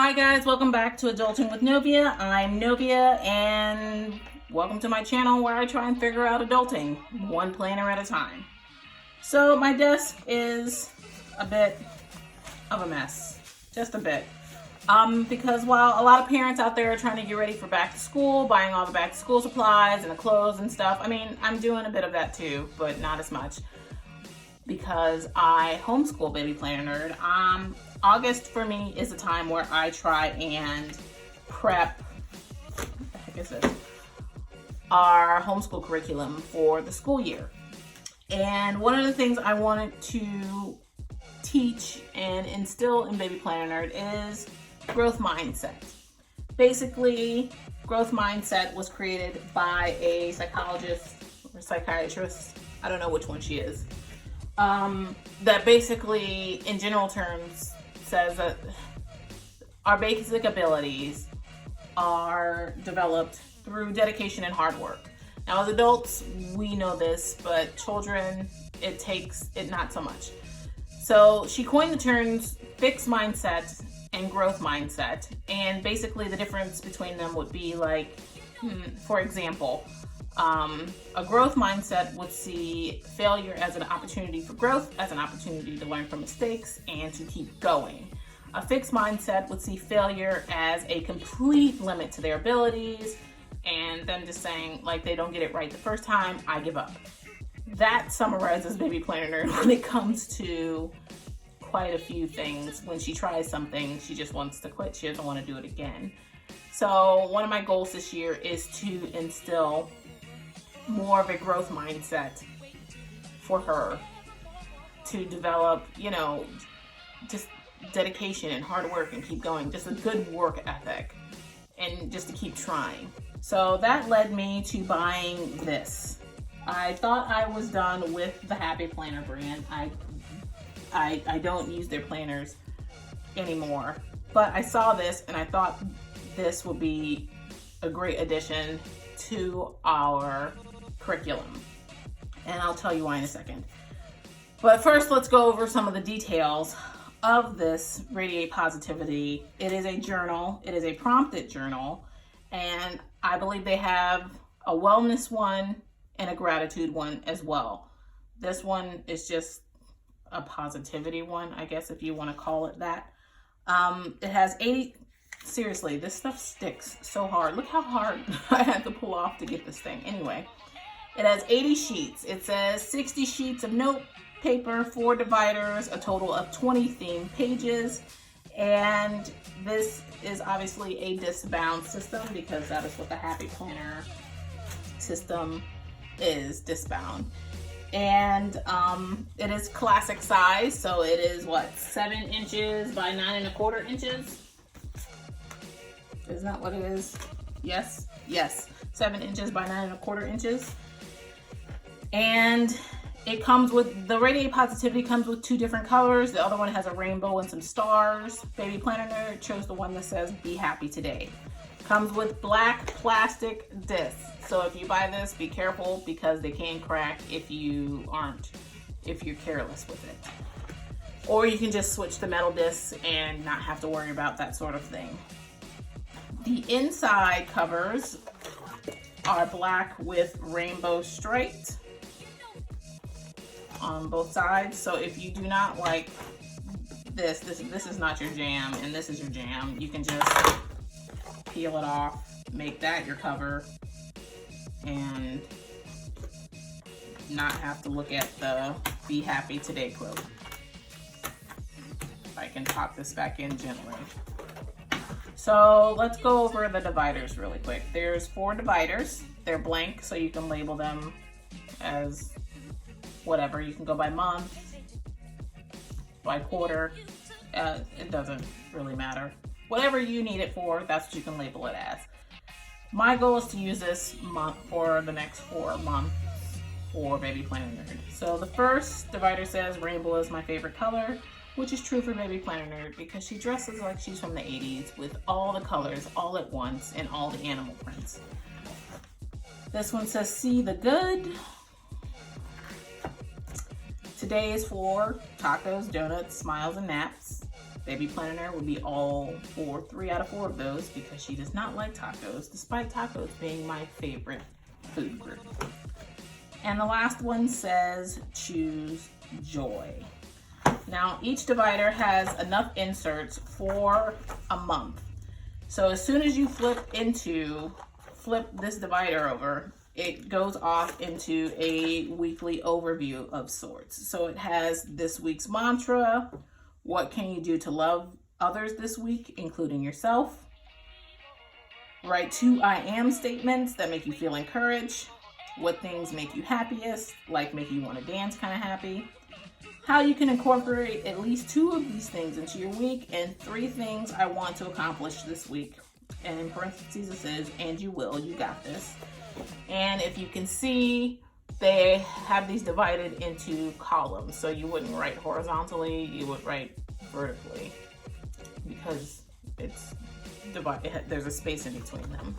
Hi guys, welcome back to Adulting with Novia. I'm Novia and welcome to my channel where I try and figure out adulting one planner at a time. So my desk is a bit of a mess, just a bit. Because while a lot of parents out there are trying to get ready for back to school, buying all the back to school supplies and the clothes and stuff, I mean, I'm doing a bit of that too, but not as much because I homeschool baby planner nerd. August for me is a time where I try and prep, what the heck is this? Our homeschool curriculum for the school year. And one of the things I wanted to teach and instill in baby planner nerd is growth mindset. Basically, growth mindset was created by a psychologist or psychiatrist, I don't know which one she is, that basically, in general terms, says that our basic abilities are developed through dedication and hard work. Now, as adults, we know this, but children, it takes it not so much. So she coined the terms fixed mindset and growth mindset, and basically the difference between them would be like, for example, a growth mindset would see failure as an opportunity for growth, as an opportunity to learn from mistakes and to keep going. A fixed mindset would see failure as a complete limit to their abilities and them just saying, like, they don't get it right the first time, I give up. That summarizes baby planner nerd when it comes to quite a few things. When she tries something, she just wants to quit. She doesn't want to do it again. So one of my goals this year is to instill more of a growth mindset for her, to develop, just dedication and hard work and keep going, just a good work ethic and just to keep trying. So that led me to buying this. I thought I was done with the Happy Planner brand. I don't use their planners anymore, but I saw this and I thought this would be a great addition to our curriculum, and I'll tell you why in a second. But first, let's go over some of the details of this Radiate Positivity. It is a journal. It is a prompted journal, and I believe they have a wellness one and a gratitude one as well. This one is just a positivity one, I guess, if you want to call it that. It has 80, seriously, this stuff sticks so hard. Look how hard I had to pull off to get this thing. Anyway, it has 80 sheets. It says 60 sheets of note paper, 4 dividers, a total of 20 theme pages. And this is obviously a disc-bound system because that is what the Happy Planner system is, disc-bound. And it is classic size, so it is what, 7 inches by 9¼ inches? Isn't that what it is? Yes, 7 inches by 9¼ inches. And it comes with, the Radiate Positivity comes with 2 different colors. The other one has a rainbow and some stars. Baby Planner nerd chose the one that says Be Happy Today. Comes with black plastic discs. So if you buy this, be careful because they can crack if you're careless with it. Or you can just switch to metal discs and not have to worry about that sort of thing. The inside covers are black with rainbow striped on both sides. So if you do not like this is not your jam and this is your jam, you can just peel it off, make that your cover, and not have to look at the Be Happy Today quote. If I can pop this back in gently. So let's go over the dividers really quick. There's 4 dividers. They're blank, so you can label them as whatever. You can go by month, by quarter. It doesn't really matter. Whatever you need it for, that's what you can label it as. My goal is to use this month for the next 4 months for Baby Planner Nerd. So the first divider says rainbow is my favorite color, which is true for Baby Planner Nerd because she dresses like she's from the 80s with all the colors all at once and all the animal prints. This one says see the good. Today is for tacos, donuts, smiles, and naps. Baby Planner would be all for 3 out of 4 of those because she does not like tacos, despite tacos being my favorite food group. And the last one says choose joy. Now each divider has enough inserts for a month. So as soon as you flip this divider over, it goes off into a weekly overview of sorts. So it has this week's mantra, what can you do to love others this week, including yourself. Write 2 I am statements that make you feel encouraged. What things make you happiest, like make you want to dance kind of happy. How you can incorporate at least 2 of these things into your week, and 3 things I want to accomplish this week. And in parentheses it says, and you will, you got this. And if you can see, they have these divided into columns. So you wouldn't write horizontally, you would write vertically because it's divided, there's a space in between them.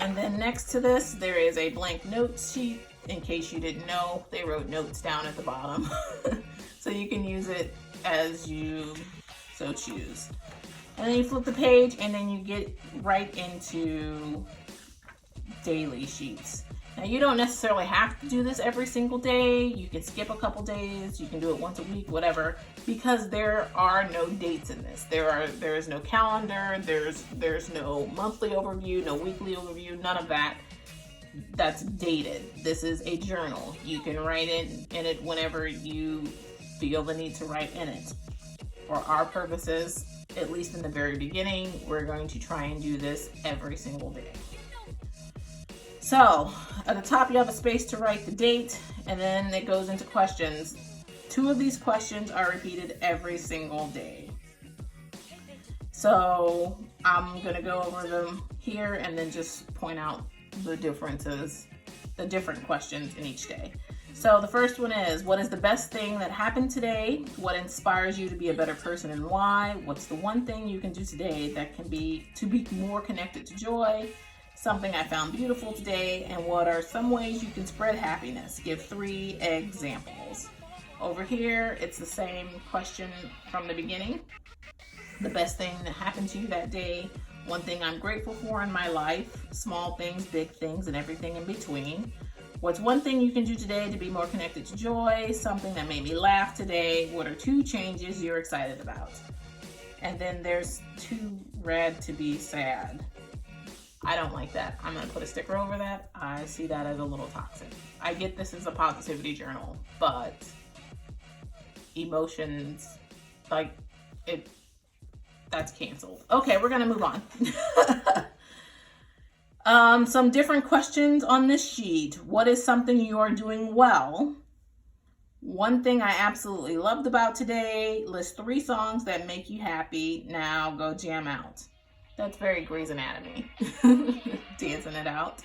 And then next to this, there is a blank note sheet. In case you didn't know, they wrote notes down at the bottom. So you can use it as you so choose. And then you flip the page and then you get right into daily sheets. Now you don't necessarily have to do this every single day. You can skip a couple days, you can do it once a week, whatever, because there are no dates in this. There is no calendar, there's no monthly overview, no weekly overview, none of that. That's dated. This is a journal. You can write in it whenever you feel the need to write in it. For our purposes, at least in the very beginning, we're going to try and do this every single day. So at the top you have a space to write the date, and then it goes into questions. 2 of these questions are repeated every single day. So I'm gonna go over them here and then just point out the differences, the different questions in each day. So the first one is, what is the best thing that happened today? What inspires you to be a better person and why? What's the one thing you can do today that can be to be more connected to joy? Something I found beautiful today, and what are some ways you can spread happiness? Give 3 examples. Over here, it's the same question from the beginning. The best thing that happened to you that day, one thing I'm grateful for in my life, small things, big things, and everything in between. What's one thing you can do today to be more connected to joy? Something that made me laugh today. What are 2 changes you're excited about? And then there's too rad to be sad. I don't like that. I'm gonna put a sticker over that. I see that as a little toxic. I get this is a positivity journal, but emotions, like it, that's canceled. Okay, we're gonna move on. Some different questions on this sheet. What is something you are doing well? One thing I absolutely loved about today. List 3 songs that make you happy. Now go jam out. That's very Grey's Anatomy. Dancing it out.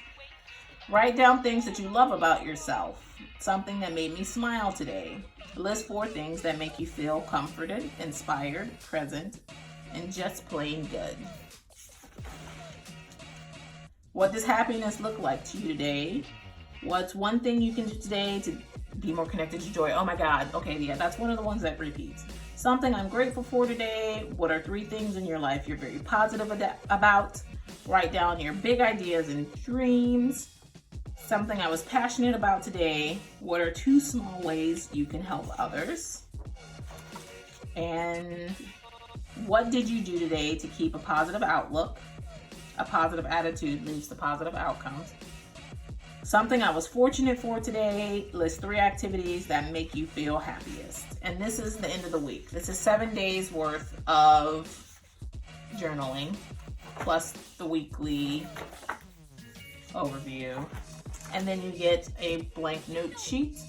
Write down things that you love about yourself. Something that made me smile today. List 4 things that make you feel comforted, inspired, present, and just plain good. What does happiness look like to you today? What's one thing you can do today to be more connected to joy? Oh my God. Okay, yeah, that's one of the ones that repeats. Something I'm grateful for today. What are 3 things in your life you're very positive about? Write down your big ideas and dreams. Something I was passionate about today. What are 2 small ways you can help others? And what did you do today to keep a positive outlook? A positive attitude leads to positive outcomes. Something I was fortunate for today. List 3 activities that make you feel happiest. And this is the end of the week. This is 7 days worth of journaling, plus the weekly overview. And then you get a blank note sheet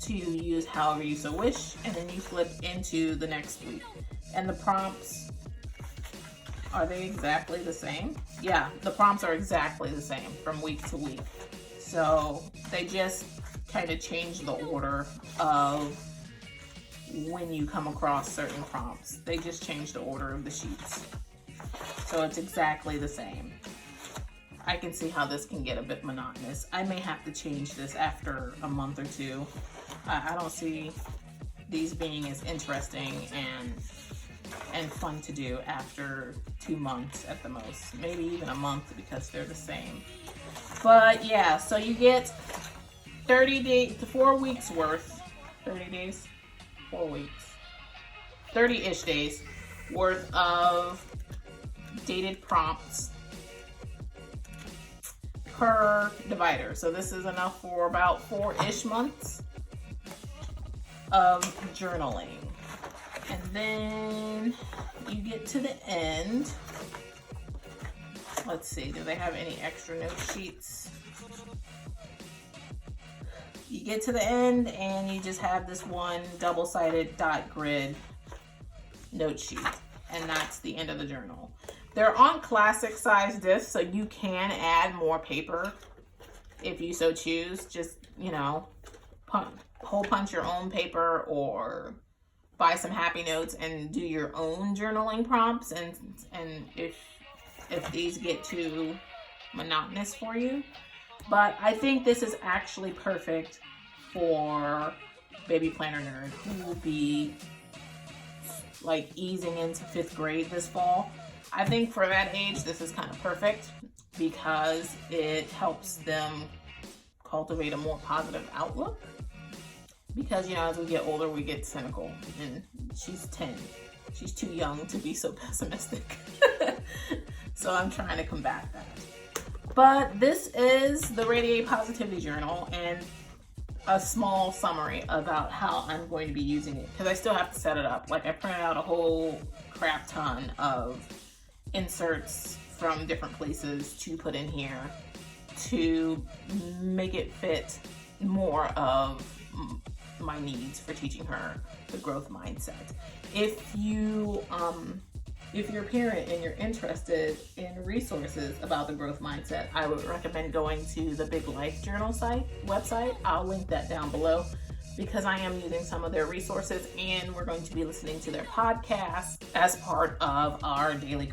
to use however you so wish. And then you flip into the next week. And the prompts, are they exactly the same? Yeah, the prompts are exactly the same from week to week. So they just kind of change the order of when you come across certain prompts. They just change the order of the sheets. So it's exactly the same. I can see how this can get a bit monotonous. I may have to change this after a month or 2. I don't see these being as interesting and and fun to do after 2 months at the most, maybe even a month because they're the same. But yeah, so you get 30 days to 4 weeks worth, 30 days, 4 weeks, 30-ish days worth of dated prompts per divider. So this is enough for about 4-ish months of journaling. And then you get to the end. Let's see, do they have any extra note sheets? You get to the end and you just have this one double-sided dot grid note sheet, and that's the end of the journal. They're on classic size discs, so you can add more paper if you so choose. Just, you know, hole punch your own paper or buy some happy notes and do your own journaling prompts. And if these get too monotonous for you. But I think this is actually perfect for Baby Planner Nerd who will be like easing into 5th grade this fall. I think for that age, this is kind of perfect because it helps them cultivate a more positive outlook. Because, you know, as we get older, we get cynical, and she's 10. She's too young to be so pessimistic. So I'm trying to combat that. But this is the Radiate Positivity Journal and a small summary about how I'm going to be using it, because I still have to set it up. Like, I printed out a whole crap ton of inserts from different places to put in here to make it fit more of my needs for teaching her the growth mindset. If you're a parent and you're interested in resources about the growth mindset, I would recommend going to the Big Life Journal website. I'll link that down below because I am using some of their resources, and we're going to be listening to their podcast as part of our daily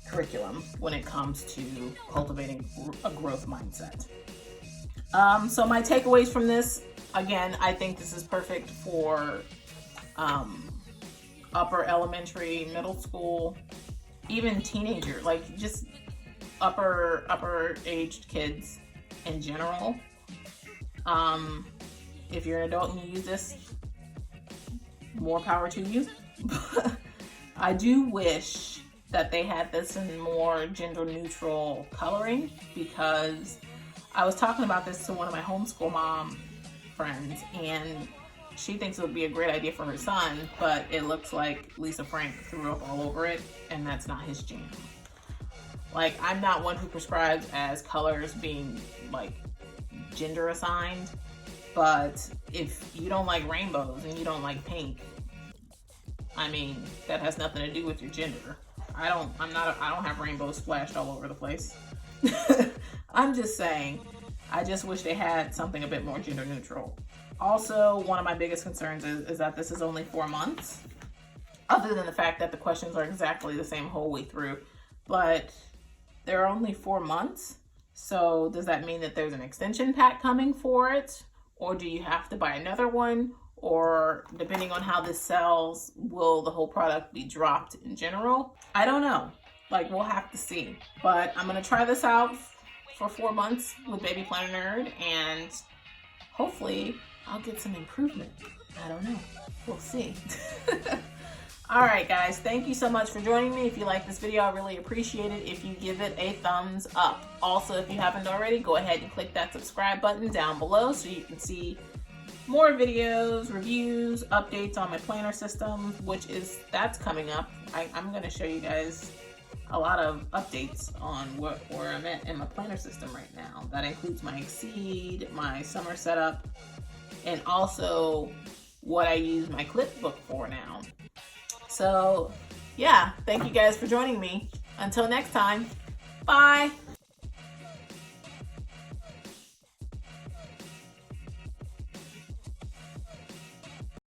curriculum when it comes to cultivating a growth mindset. So my takeaways from this, again, I think this is perfect for upper elementary, middle school, even teenager, like just upper aged kids in general. If you're an adult and you use this, more power to you. I do wish that they had this in more gender neutral coloring, because I was talking about this to one of my homeschool mom friends, and she thinks it would be a great idea for her son, but it looks like Lisa Frank threw up all over it, and that's not his jam. Like, I'm not one who prescribes as colors being like gender assigned, but if you don't like rainbows and you don't like pink, I mean, that has nothing to do with your gender. I don't have rainbows splashed all over the place. I'm just saying, I just wish they had something a bit more gender neutral. Also, one of my biggest concerns is that this is only 4 months, other than the fact that the questions are exactly the same whole way through, but they're only 4 months. So does that mean that there's an extension pack coming for it? Or do you have to buy another one? Or depending on how this sells, will the whole product be dropped in general? I don't know. Like, we'll have to see. But I'm going to try this out for 4 months with Baby Planner Nerd, and hopefully I'll get some improvement. I don't know. We'll see. All right, guys. Thank you so much for joining me. If you like this video, I really appreciate it if you give it a thumbs up. Also, if you haven't already, go ahead and click that subscribe button down below so you can see more videos, reviews, updates on my planner system, that's coming up. I'm going to show you guys a lot of updates on where I'm at in my planner system right now. That includes my Exceed, my summer setup, and also what I use my clip book for now. So yeah, thank you guys for joining me. Until next time, bye.